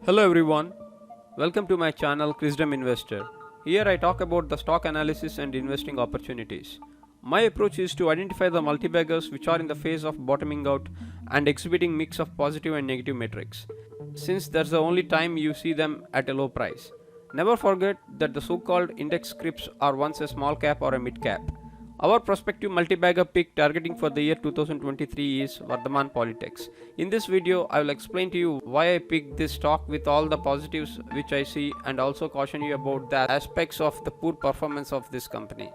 Hello everyone, welcome to my channel Chrisdom Investor. Here I talk about the stock analysis and investing opportunities. My approach is to identify the multi-baggers which are in the phase of bottoming out and exhibiting mix of positive and negative metrics, since that's the only time you see them at a low price. Never forget that the so-called index scripts are once a small cap or a mid cap. Our prospective multi-bagger pick targeting for the year 2023 is Vardhaman Polytechs. In this video, I will explain to you why I picked this stock with all the positives which I see and also caution you about the aspects of the poor performance of this company.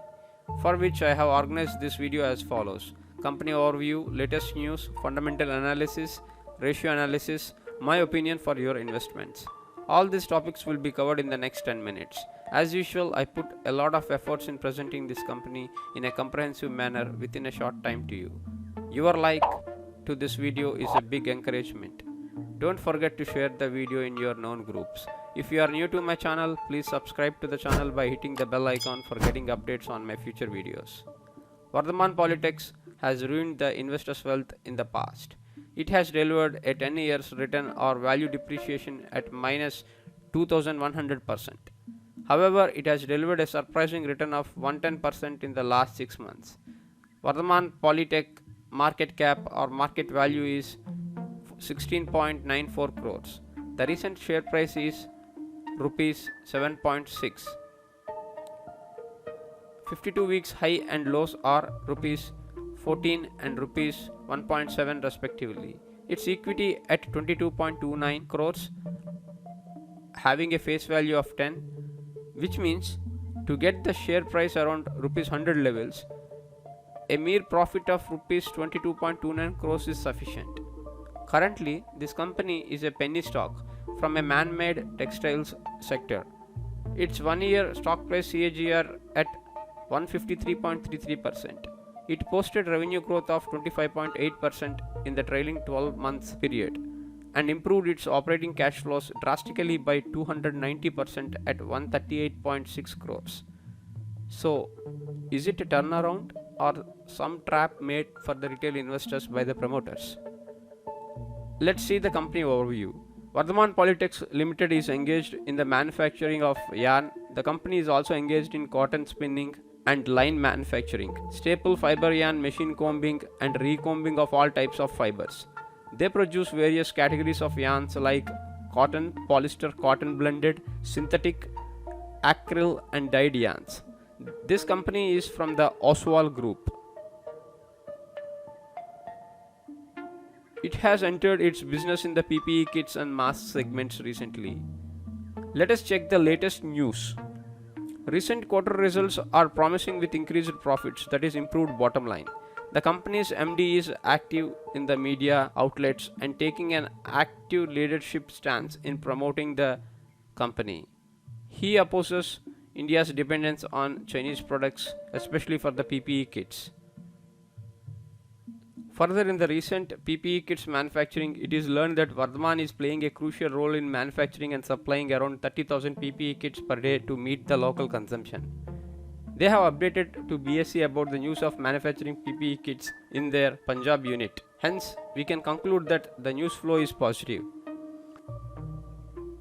For which I have organized this video as follows: company overview, latest news, fundamental analysis, ratio analysis, my opinion for your investments. All these topics will be covered in the next 10 minutes. As usual, I put a lot of efforts in presenting this company in a comprehensive manner within a short time to you. Your like to this video is a big encouragement. Don't forget to share the video in your known groups. If you are new to my channel, please subscribe to the channel by hitting the bell icon for getting updates on my future videos. Vardhaman Polytechs has ruined the investors' wealth in the past. It has delivered a 10 years return or value depreciation at minus 2100%. However, it has delivered a surprising return of 110% in the last 6 months. Vardhaman Polytech market cap or market value is 16.94 crores. The recent share price is rupees 7.6. 52 weeks high and lows are rupees 14 and rupees 1.7 respectively. Its equity at 22.29 crores, having a face value of 10, which means to get the share price around rupees 100 levels, a mere profit of rupees 22.29 crores is sufficient. Currently, this company is a penny stock from a man-made textiles sector. Its 1 year stock price CAGR at 153.33%. It posted revenue growth of 25.8% in the trailing 12 months period and improved its operating cash flows drastically by 290% at 138.6 crores. So, is it a turnaround or some trap made for the retail investors by the promoters? Let's see the company overview. Vardhaman Polytechs Limited is engaged in the manufacturing of yarn. The company is also engaged in cotton spinning and line manufacturing, staple fiber yarn, machine combing and recombing of all types of fibers. They produce various categories of yarns like cotton, polyester, cotton blended, synthetic, acryl and dyed yarns. This company is from the Oswal Group. It has entered its business in the PPE kits and mask segments recently. Let us check the latest news. Recent quarter results are promising with increased profits, that is improved bottom line. The company's MD is active in the media outlets and taking an active leadership stance in promoting the company. He opposes India's dependence on Chinese products, especially for the PPE kits. Further, in the recent PPE kits manufacturing, it is learned that Vardhaman is playing a crucial role in manufacturing and supplying around 30,000 PPE kits per day to meet the local consumption. They have updated to BSE about the news of manufacturing PPE kits in their Punjab unit. Hence, we can conclude that the news flow is positive.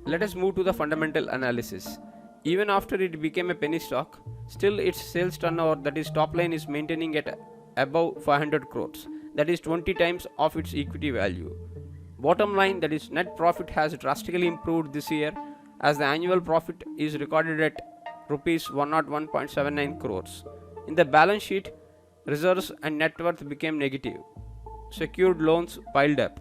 Let us move to the fundamental analysis. Even after it became a penny stock, still its sales turnover, that is top line, is maintaining at above 500 crores. That is 20 times of its equity value. Bottom line, that is net profit, has drastically improved this year as the annual profit is recorded at rupees 101.79 crores. In the balance sheet, reserves and net worth became negative. Secured loans piled up.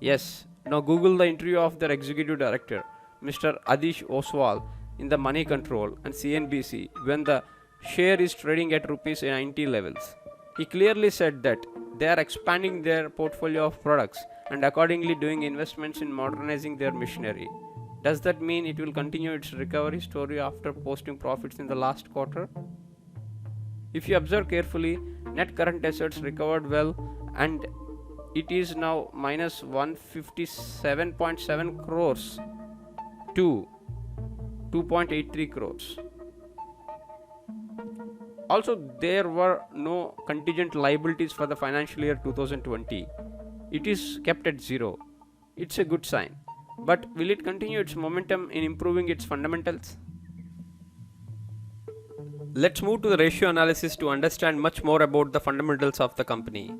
Yes, now Google the interview of their executive director, Mr. Adish Oswal, in the Money Control and CNBC when the share is trading at rupees 90 levels. He clearly said that they are expanding their portfolio of products and accordingly doing investments in modernizing their machinery. Does that mean it will continue its recovery story after posting profits in the last quarter? If you observe carefully, net current assets recovered well and it is now minus 157.7 crores to 2.83 crores. Also, there were no contingent liabilities for the financial year 2020. It is kept at zero. It's a good sign. but will it continue its momentum in improving its fundamentals? Let's move to the ratio analysis to understand much more about the fundamentals of the company.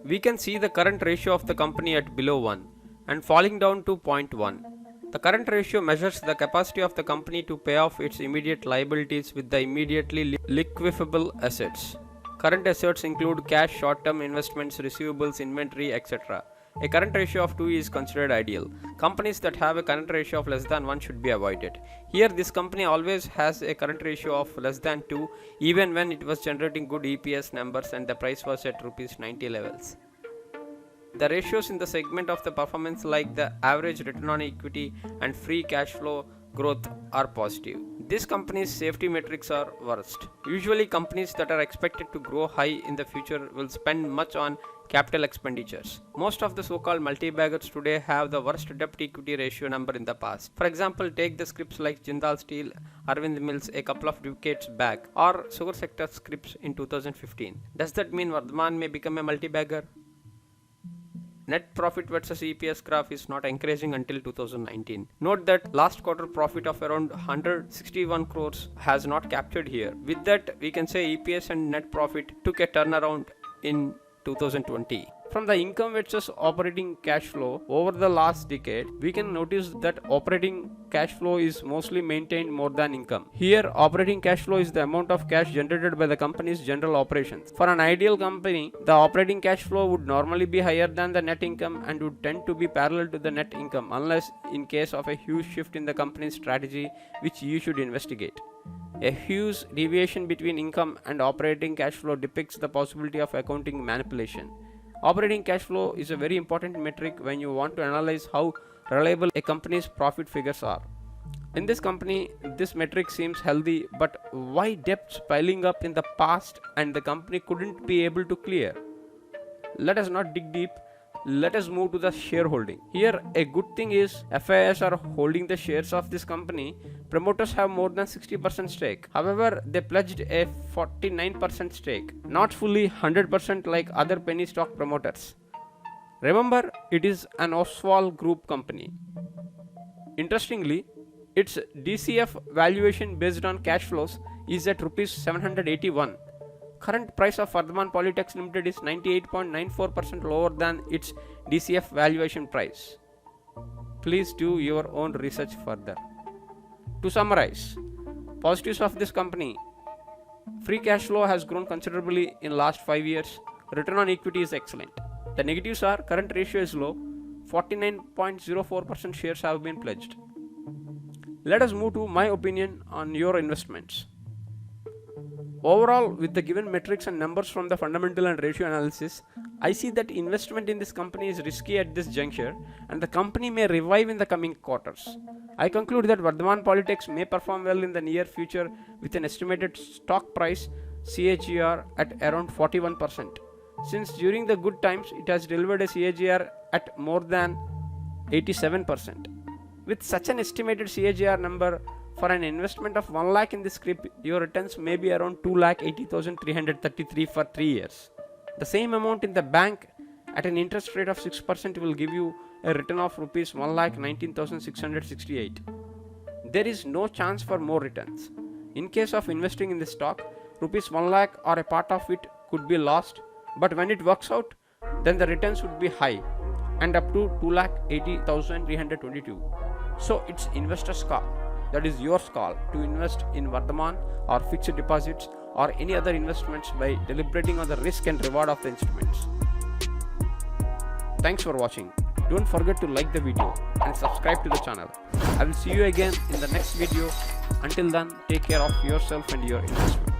We can see the current ratio of the company at below 1 and falling down to 0.1. The current ratio measures the capacity of the company to pay off its immediate liabilities with the immediately liquidable assets. Current assets include cash, short-term investments, receivables, inventory, etc. A current ratio of 2 is considered ideal. Companies that have a current ratio of less than 1 should be avoided. Here, this company always has a current ratio of less than 2 even when it was generating good EPS numbers and the price was at Rs 90 levels. The ratios in the segment of the performance like the average return on equity and free cash flow growth are positive. This company's safety metrics are worst. Usually companies that are expected to grow high in the future will spend much on capital expenditures. Most of the so-called multi-baggers today have the worst debt equity ratio number in the past. For example, take the scripts like Jindal Steel, Arvind Mills a couple of decades back, or sugar sector scripts in 2015. Does that mean Vardhman may become a multi-bagger? Net profit versus EPS graph is not encouraging until 2019. Note that last quarter profit of around 161 crores has not captured here. With that, we can say EPS and net profit took a turnaround in 2020. From the income versus operating cash flow over the last decade, we can notice that operating cash flow is mostly maintained more than income. Here, operating cash flow is the amount of cash generated by the company's general operations. For an ideal company, the operating cash flow would normally be higher than the net income and would tend to be parallel to the net income unless in case of a huge shift in the company's strategy, which you should investigate. A huge deviation between income and operating cash flow depicts the possibility of accounting manipulation. Operating cash flow is a very important metric when you want to analyze how reliable a company's profit figures are. In this company, this metric seems healthy, but why debts piling up in the past and the company couldn't be able to clear? Let us not dig deep. Let us move to the shareholding. Here, a good thing is FIIs are holding the shares of this company. Promoters have more than 60% stake. However, they pledged a 49% stake, not fully 100% like other penny stock promoters. Remember, it is an Oswald Group company. Interestingly, its DCF valuation based on cash flows is at Rs 781. Current price of Vardhman Polytechs Limited is 98.94% lower than its DCF valuation price. Please do your own research further. To summarize, positives of this company: free cash flow has grown considerably in last 5 years. Return on equity is excellent. The negatives are current ratio is low. 49.04% shares have been pledged. Let us move to my opinion on your investments. Overall, with the given metrics and numbers from the fundamental and ratio analysis, I see that investment in this company is risky at this juncture and the company may revive in the coming quarters. I conclude that Vardhman Polytechs may perform well in the near future with an estimated stock price CAGR at around 41%. Since during the good times it has delivered a CAGR at more than 87%. With such an estimated CAGR number, for an investment of 1 lakh in this script, your returns may be around 2,80,333 for 3 years. The same amount in the bank at an interest rate of 6% will give you a return of Rs 1,19,668. There is no chance for more returns. In case of investing in this stock, Rs 1 lakh or a part of it could be lost, but when it works out, then the returns would be high and up to 2,80,322. So it's investor's call. That is your call to invest in Vardhman or fixed deposits or any other investments by deliberating on the risk and reward of the instruments. Thanks for watching. Don't forget to like the video and subscribe to the channel. I will see you again in the next video. Until then, take care of yourself and your investment.